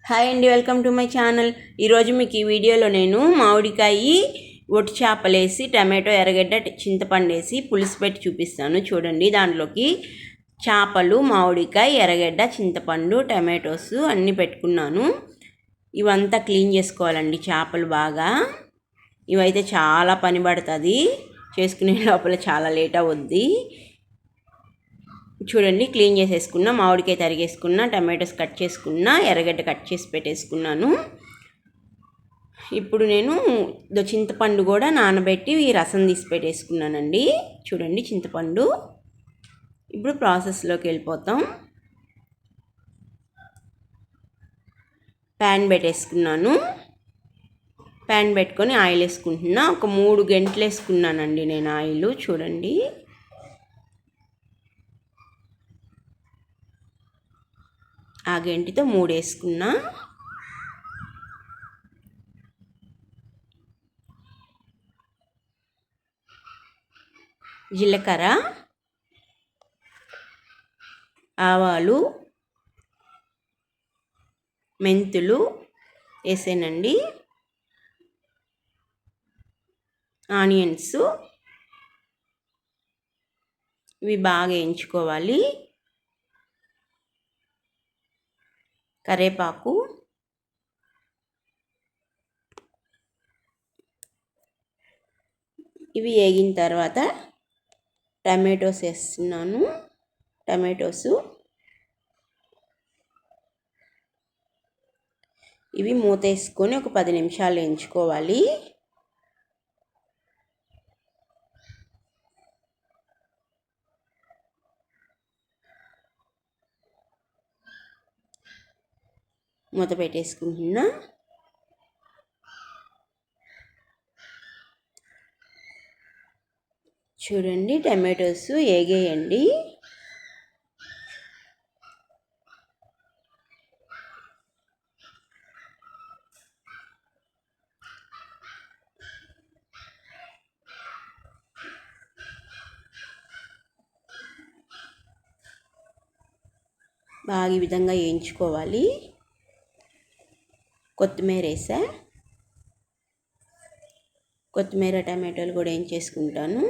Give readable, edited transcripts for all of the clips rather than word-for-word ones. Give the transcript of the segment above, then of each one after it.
Hi అండి, welcome to my channel. ఈరోజు మీకు ఈ వీడియోలో నేను మామిడికాయ ఒట్టి చేపలేసి టమాటో ఎర్రగడ్డ చింతపండు వేసి పులుసు పెట్టి చూపిస్తాను. చూడండి, దాంట్లోకి చేపలు, మామిడికాయ, ఎర్రగడ్డ, చింతపండు, టమాటోస్ అన్నీ పెట్టుకున్నాను. ఇవంతా క్లీన్ చేసుకోవాలండి. చేపలు బాగా ఇవైతే చాలా పని పడుతుంది, చేసుకునే లోపల చాలా లేట్ అవుద్ది. చూడండి, క్లీన్ చేసేసుకున్నా, మామిడికాయ తరిగేసుకున్నా, టమాటోస్ కట్ చేసుకున్నా, ఎర్రగడ్డ కట్ చేసి పెట్టేసుకున్నాను. ఇప్పుడు నేను చింతపండు కూడా నానబెట్టి రసం తీసి పెట్టేసుకున్నానండి. చూడండి, చింతపండు. ఇప్పుడు ప్రాసెస్లోకి వెళ్ళిపోతాం. ప్యాన్ పెట్టేసుకున్నాను. ప్యాన్ పెట్టుకొని ఆయిల్ వేసుకుంటున్నా. ఒక 3 గంటలు వేసుకున్నానండి నేను ఆయిల్. చూడండి, ఆ గంటితో 3 వేసుకున్నా. జీలకర్ర, ఆవాలు, మెంతులు వేసానండి. ఆనియన్స్ ఇవి బాగా వేయించుకోవాలి. కరివేపాకు, ఇవి వేగిన తర్వాత టమాటోస్ వేస్తున్నాను. ఇవి మూత వేసుకొని ఒక 10 నిమిషాలు వేయించుకోవాలి. మూత పెట్టేసుకుంటున్నా. చూడండి, టమాటోస్ వేగేయండి. బాగా ఈ విధంగా వేయించుకోవాలి. కొత్తిమీర వేసా. కొత్తిమీర, టమాటోలు కూడా వేయించేసుకుంటాను.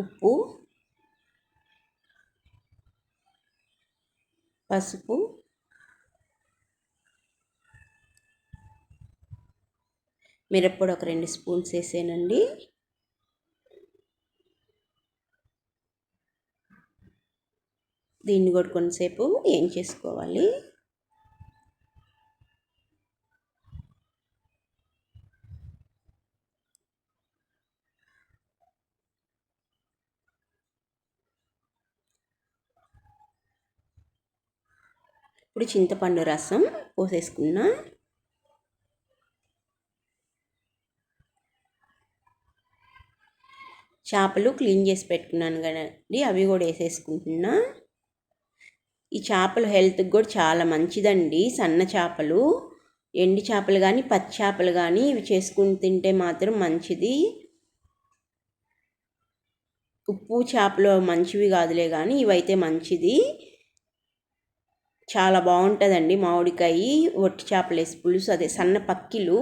ఉప్పు, పసుపు, మిరప్పొడి ఒక 2 స్పూన్స్ వేసానండి. దీన్ని కూడా కొంతసేపు వేయించేసుకోవాలి. ఇప్పుడు చింతపండు రసం పోసేసుకున్నా. చేపలు క్లీన్ చేసి పెట్టుకున్నాను కదండి, అవి కూడా వేసేసుకుంటున్నా. ఈ చేపలు హెల్త్కి కూడా చాలా మంచిదండి. సన్న చేపలు, ఎండి చేపలు కానీ, పచ్చి చేపలు కానీ ఇవి చేసుకుని తింటే మాత్రం మంచిది. ఉప్పు చేపలు మంచివి కాదులే కానీ ఇవైతే మంచిది. చాలా బాగుంటుందండి. మామిడికాయ ఒట్టి చేపలు వేసి పులుసు, అదే సన్న పక్కిలు,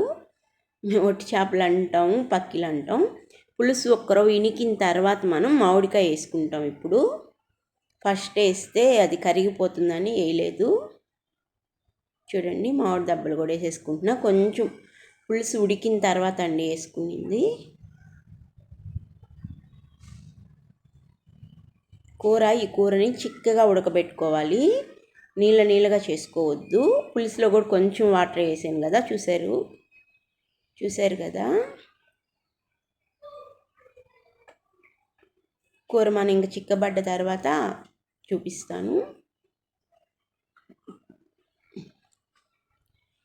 ఒట్టి చేపలు అంటాం, పక్కిలు అంటాం. పులుసు ఒక్కరో ఇనికిన తర్వాత మనం మామిడికాయ వేసుకుంటాం. ఇప్పుడు ఫస్ట్ వేస్తే అది కరిగిపోతుందని వేయలేదు. చూడండి, మామిడి దెబ్బలు కూడా వేసేసుకుంటున్నా. కొంచెం పులుసు ఉడికిన తర్వాత అండి వేసుకునింది. ఈ కూరని చిక్కగా ఉడకబెట్టుకోవాలి, నీళ్ళగా చేసుకోవద్దు. పులుసులో కూడా కొంచెం వాటర్ వేసాను కదా, చూసారు కదా. కూర మనం ఇంకా చిక్కబడ్డ తర్వాత చూపిస్తాను.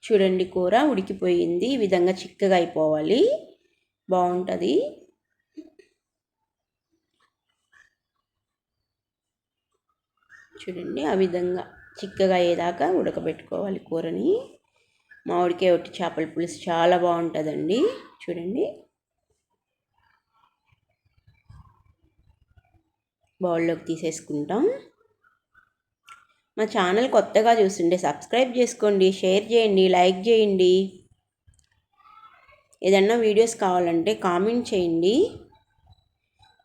చూడండి, కూర ఉడికిపోయింది. ఈ విధంగా చిక్కగా అయిపోవాలి, బాగుంటుంది. చూడండి, ఆ విధంగా చిక్కగా అయ్యేదాకా ఉడకబెట్టుకోవాలి కూరని. మామిడికాయ ఒట్టి చేపల పులుసు చాలా బాగుంటుందండి. చూడండి, బౌల్లోకి తీసేసుకుంటాం. మా ఛానల్ కొత్తగా చూస్తుంటే సబ్స్క్రైబ్ చేసుకోండి, షేర్ చేయండి, లైక్ చేయండి. ఏదన్నా వీడియోస్ కావాలంటే కామెంట్ చేయండి.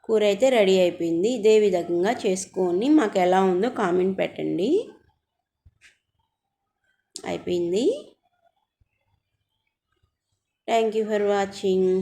కూర అయితే రెడీ అయిపోయింది. ఇదే విధంగా చేసుకొని మాకు ఎలా ఉందో కామెంట్ పెట్టండి. అయిపోయింది. Thank you for watching.